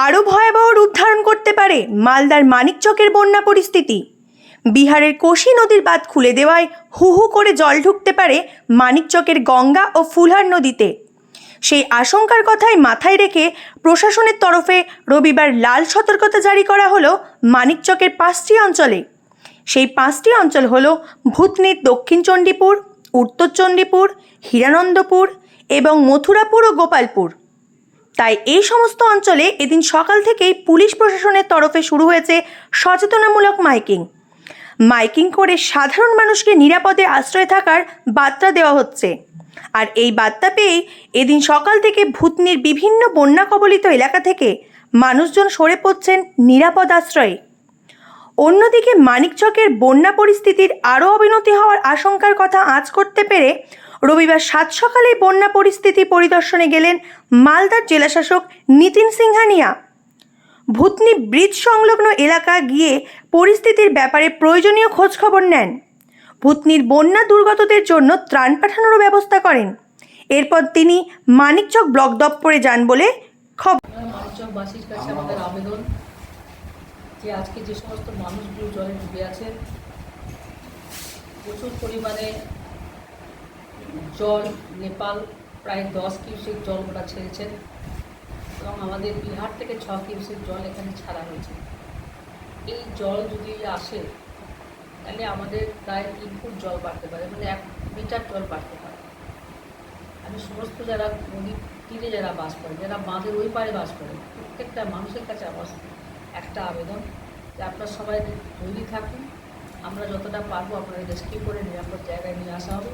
আরও ভয়াবহ রূপ ধারণ করতে পারে মালদার মানিকচকের বন্যা পরিস্থিতি। বিহারের কোশি নদীর বাঁধ খুলে দেওয়ায় হু হু করে জল ঢুকতে পারে মানিকচকের গঙ্গা ও ফুলহার নদীতে। সেই আশঙ্কার কথাই মাথায় রেখে প্রশাসনের তরফে রবিবার লাল সতর্কতা জারি করা হলো মানিকচকের 5টি অঞ্চলে। সেই 5টি অঞ্চল হলো ভূতনির দক্ষিণ চণ্ডীপুর, উত্তর চণ্ডীপুর, হীরানন্দপুর এবং মথুরাপুর ও গোপালপুর। তাই এই সমস্ত অঞ্চলে এদিন সকাল থেকেই পুলিশ প্রশাসনের তরফে শুরু হয়েছে সচেতনামূলক মাইকিং করে সাধারণ মানুষকে নিরাপদে আশ্রয় থাকার বার্তা দেওয়া হচ্ছে। আর এই বার্তা পেয়েই এদিন সকাল থেকে ভূতনির বিভিন্ন বন্যা কবলিত এলাকা থেকে মানুষজন সরে পড়ছেন নিরাপদ আশ্রয়ে। অন্যদিকে মানিকচকের বন্যা পরিস্থিতির আরও অবনতি হওয়ার আশঙ্কার কথা আঁচ করতে পেরে রবিবার 7 সকালে বন্যা পরিস্থিতি পরিদর্শনে গেলেন মালদার জেলাশাসক নিতিন সিংহানিয়া। ভূতনি ব্রিজ সংলগ্ন এলাকা গিয়ে পরিস্থিতির ব্যাপারে প্রয়োজনীয় খোঁজখবর নেন। ভূতনির বন্যা দুর্গতদের জন্য ত্রাণ পাঠানোরও ব্যবস্থা করেন। এরপর তিনি মানিকচক ব্লক দপ্তরে যান বলে খবর। মানিকচকবাসীর কাছে আমাদের আবেদন যে আজকে যে সমস্ত মানুষগুলো জলে ডুবে আছে, প্রচুর পরিমাণে জল, নেপাল প্রায় 10 কিউসেক জল ওরা ছেড়েছেন এবং আমাদের বিহার থেকে 6 কিউসেক জল এখানে ছাড়া হয়েছে। এই জল যদি আসে তাহলে আমাদের প্রায় 3 ফুট জল বাড়তে পারে, মানে 1 মিটার জল বাড়তে পারে। আমি সমস্ত যারা নদীর তীরে যারা বাস করে, যারা বাঁধের ওই পারে বাস করে, প্রত্যেকটা মানুষের কাছে আমার একটা আবেদন যে আপনারা সবাই তৈরি থাকুন। আমরা যতটা পারবো আপনাদের রেস্কিউ করে নিরাপদ জায়গায় নিয়ে আসা হবে